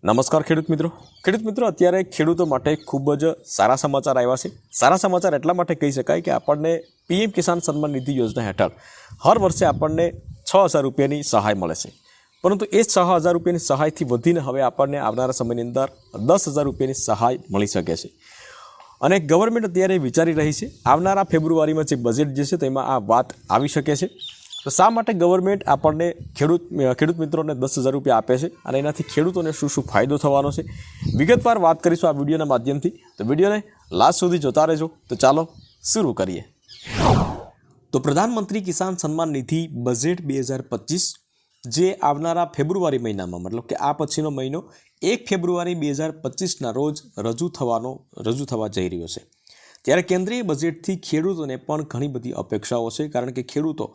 નમસ્કાર ખેડૂત મિત્રો અત્યારે ખેડૂતો માટે ખૂબ જ સારા સમાચાર આવ્યા છે। સારા સમાચાર એટલા માટે કહી શકાય કે આપણને પીએમ કિસાન સન્માન નિધિ યોજના હેઠળ હર વર્ષે આપણને 6,000 રૂપિયાની સહાય મળે છે, પરંતુ એ 6,000 રૂપિયાની સહાયથી વધીને હવે આપણને આવનારા સમયની અંદર 10,000 રૂપિયાની સહાય મળી શકે છે। અને ગવર્મેન્ટ અત્યારે વિચારી રહી છે આવનારા ફેબ્રુઆરીમાં જે બજેટ જે છે તેમાં આ વાત આવી શકે છે। તો શા માટે ગવર્મેન્ટ આપણને ખેડૂત મિત્રોને 10,000 રૂપિયા આપે છે અને એનાથી ખેડૂતોને શું શું ફાયદો થવાનો છે, વિગતવાર વાત કરીશું આ વિડીયોના માધ્યમથી। તો વિડીયોને લાસ્ટ સુધી જોતા રહેજો। તો ચાલો શરૂ કરીએ। તો પ્રધાનમંત્રી કિસાન સન્માન નિધિ બજેટ 2025 જે આવનારા ફેબ્રુઆરી મહિનામાં મતલબ કે આ પછીનો મહિનો 1 ફેબ્રુઆરી 2025ના રોજ રજૂ થવા જઈ રહ્યો છે। ત્યારે કેન્દ્રીય બજેટથી ખેડૂતોને પણ ઘણી બધી અપેક્ષાઓ છે, કારણ કે ખેડૂતો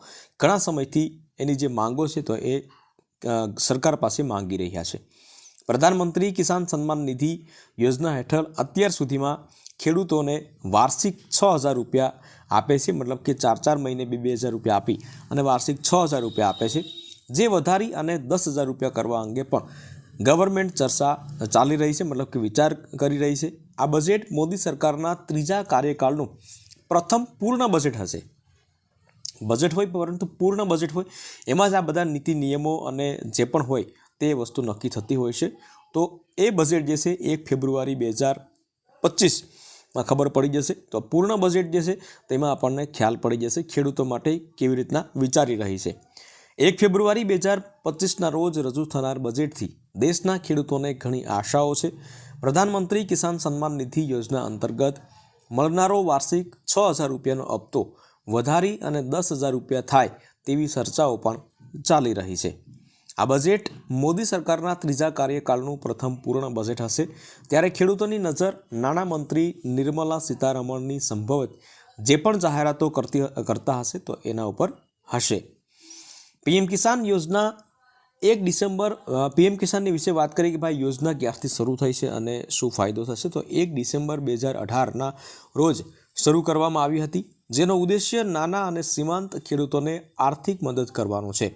ઘણા સમયથી એની જે માંગો છે તો એ સરકાર પાસે માંગી રહ્યા છે। પ્રધાનમંત્રી કિસાન સન્માન નિધિ યોજના હેઠળ અત્યાર સુધીમાં ખેડૂતોને વાર્ષિક 6,000 રૂપિયા આપે છે, મતલબ કે 4 મહિને 2,000 રૂપિયા આપી અને વાર્ષિક 6,000 રૂપિયા આપે છે, જે વધારી અને 10,000 રૂપિયા કરવા અંગે પણ ગવર્મેન્ટ ચર્ચા ચાલી રહી છે, મતલબ કે વિચાર કરી રહી છે। આ બજેટ મોદી સરકારના ત્રીજા કાર્યકાળનું પ્રથમ પૂર્ણ બજેટ હશે। બજેટ હોય પરંતુ પૂર્ણ બજેટ હોય એમાં જ આ બધા નીતિ નિયમો અને જે પણ હોય તે વસ્તુ નક્કી થતી હોય છે। તો એ બજેટ જે છે 1 ફેબ્રુઆરી 2025માં ખબર પડી જશે। તો પૂર્ણ બજેટ જે છે તેમાં આપણને ખ્યાલ પડી જશે ખેડૂતો માટે કેવી રીતના વિચારી રહી છે। 1 ફેબ્રુઆરી 2025ના રોજ રજૂ થનાર બજેટથી દેશના ખેડૂતોને ઘણી આશાઓ છે। પ્રધાનમંત્રી કિસાન સન્માન નિધિ યોજના અંતર્ગત મળનારો વાર્ષિક 6,000 રૂપિયાનો હપ્તો વધારી અને 10,000 રૂપિયા થાય તેવી ચર્ચાઓ પણ ચાલી રહી છે। આ બજેટ મોદી સરકારના ત્રીજા કાર્યકાળનું પ્રથમ પૂર્ણ બજેટ હશે। ત્યારે ખેડૂતોની નજર નાણામંત્રી નિર્મલા સીતારમણની સંભવિત જે પણ જાહેરાતો કરતા હશે તો એના ઉપર હશે। પીએમ કિસાન યોજના 1 ડિસેમ્બર પીએમ કિસાનની વિશે વાત કરીએ કે ભાઈ યોજના ક્યારથી શરૂ થઈ છે અને શું ફાયદો થશે, તો 1 ડિસેમ્બર 2018ના રોજ શરૂ કરવામાં આવી હતી, જેનો ઉદ્દેશ્ય નાના અને સીમાંત ખેડૂતોને આર્થિક મદદ કરવાનો છે।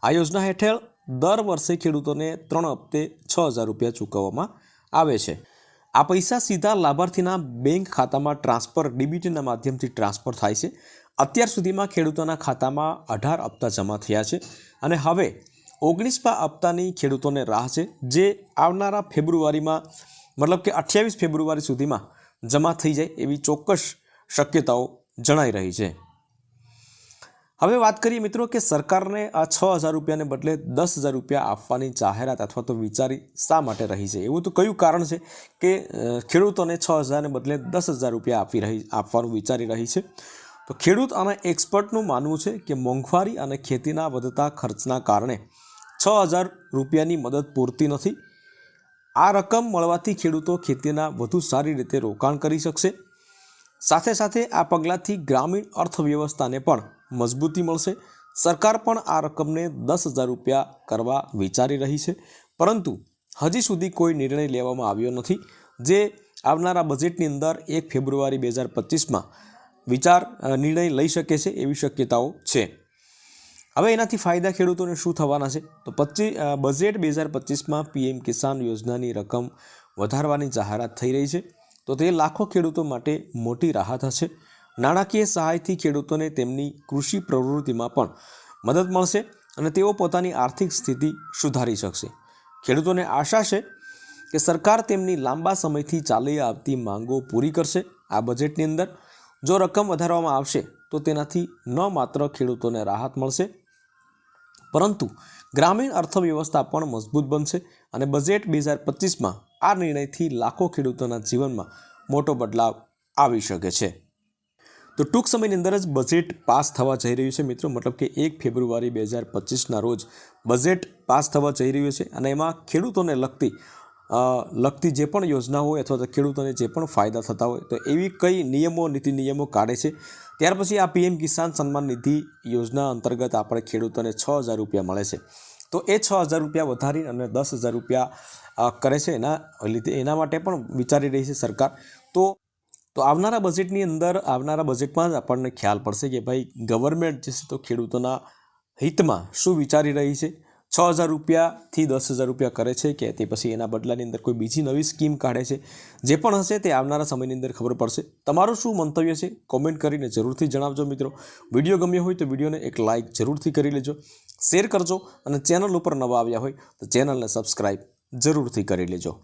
આ યોજના હેઠળ દર વર્ષે ખેડૂતોને 3 હપ્તે 6,000 રૂપિયા ચૂકવવામાં આવે છે। આ પૈસા સીધા લાભાર્થીના બેંક ખાતામાં ટ્રાન્સફર ડીબીટીના માધ્યમથી ટ્રાન્સફર થાય છે। અત્યાર સુધીમાં ખેડૂતોના ખાતામાં 18 હપ્તા જમા થયા છે અને હવે 19મા હપ્તાની ખેડૂતોને રાહ છે, જે આવનારા ફેબ્રુઆરીમાં મતલબ કે 28 ફેબ્રુઆરી સુધીમાં જમા થઈ જાય એવી ચોક્કસ શક્યતાઓ જણાઈ રહી છે। હવે વાત કરીએ મિત્રો કે સરકારને આ 6,000 રૂપિયાને બદલે 10,000 રૂપિયા આપવાની જાહેરાત અથવા તો વિચારી શા માટે રહી છે, એવું તો કયું કારણ છે કે ખેડૂતોને 6,000ને બદલે 10,000 રૂપિયા આપવાનું વિચારી રહી છે? તો ખેડૂત અને એક્સપર્ટનું માનવું છે કે મોંઘવારી અને ખેતીના વધતા ખર્ચના કારણે 6,000 રૂપિયાની મદદ પૂરતી નથી। આ રકમ મળવાથી ખેડૂતો ખેતીના વધુ સારી રીતે રોકાણ કરી શકશે। સાથે સાથે આ પગલાંથી ગ્રામીણ અર્થવ્યવસ્થાને પણ મજબૂતી મળશે। સરકાર પણ આ રકમને 10,000 રૂપિયા કરવા વિચારી રહી છે, પરંતુ હજી સુધી કોઈ નિર્ણય લેવામાં આવ્યો નથી, જે આવનારા બજેટની અંદર 1 ફેબ્રુઆરી 2025માં નિર્ણય લઈ શકે છે એવી શક્યતાઓ છે। હવે એનાથી ફાયદા ખેડૂતોને શું થવાના છે, તો બજેટ 2025માં પીએમ કિસાન યોજનાની રકમ વધારવાની જાહેરાત થઈ રહી છે, તો તે લાખો ખેડૂતો માટે મોટી રાહત હશે। નાણાકીય સહાયથી ખેડૂતોને તેમની કૃષિ પ્રવૃત્તિમાં પણ મદદ મળશે અને તેઓ પોતાની આર્થિક સ્થિતિ સુધારી શકશે। ખેડૂતોને આશા છે કે સરકાર તેમની લાંબા સમયથી ચાલી આવતી માંગો પૂરી કરશે। આ બજેટની અંદર જો રકમ વધારવામાં આવશે તો તેનાથી ન માત્ર ખેડૂતોને રાહત મળશે, પરંતુ ગ્રામીણ અર્થવ્યવસ્થા પણ મજબૂત બનશે અને બજેટ 2025માં આ નિર્ણયથી લાખો ખેડૂતોના જીવનમાં મોટો બદલાવ આવી શકે છે। તો ટૂંક સમયની અંદર જ બજેટ પાસ થવા જઈ રહ્યું છે મિત્રો, મતલબ કે 1 ફેબ્રુઆરી 2025ના રોજ બજેટ પાસ થવા જઈ રહ્યું છે અને એમાં ખેડૂતોને લગતી જે પણ યોજના હોય અથવા તો ખેડૂતોને જે પણ ફાયદા થતા હોય તો એવી કઈ નીતિ નિયમો કાઢે છે। ત્યાર પછી આ પીએમ કિસાન સન્માન નિધિ યોજના અંતર્ગત આપણે ખેડૂતોને 6,000 રૂપિયા મળે છે, તો એ 6,000 રૂપિયા વધારી અને 10,000 રૂપિયા કરે છે, એના માટે પણ વિચારી રહી છે સરકાર। તો આવનારા બજેટમાં જ આપણને ખ્યાલ પડશે કે ભાઈ ગવર્મેન્ટ જે છે તો ખેડૂતોના હિતમાં શું વિચારી રહી છે, 6,000 રૂપિયાથી 10,000 રૂપિયા કરે છે કે તે પછી એના બદલાની અંદર કોઈ બીજી નવી સ્કીમ કાઢે છે, જે પણ હશે તે આવનારા સમયની અંદર ખબર પડશે. તમારું શું મંતવ્ય છે કોમેન્ટ કરીને જરૂરથી જણાવજો મિત્રો. વિડીયો ગમ્યો હોય તો વિડીયોને એક લાઇક જરૂરથી કરી લેજો, શેર કરજો અને ચેનલ ઉપર નવા આવ્યા હોય તો ચેનલને સબસ્ક્રાઈબ જરૂરથી કરી લેજો.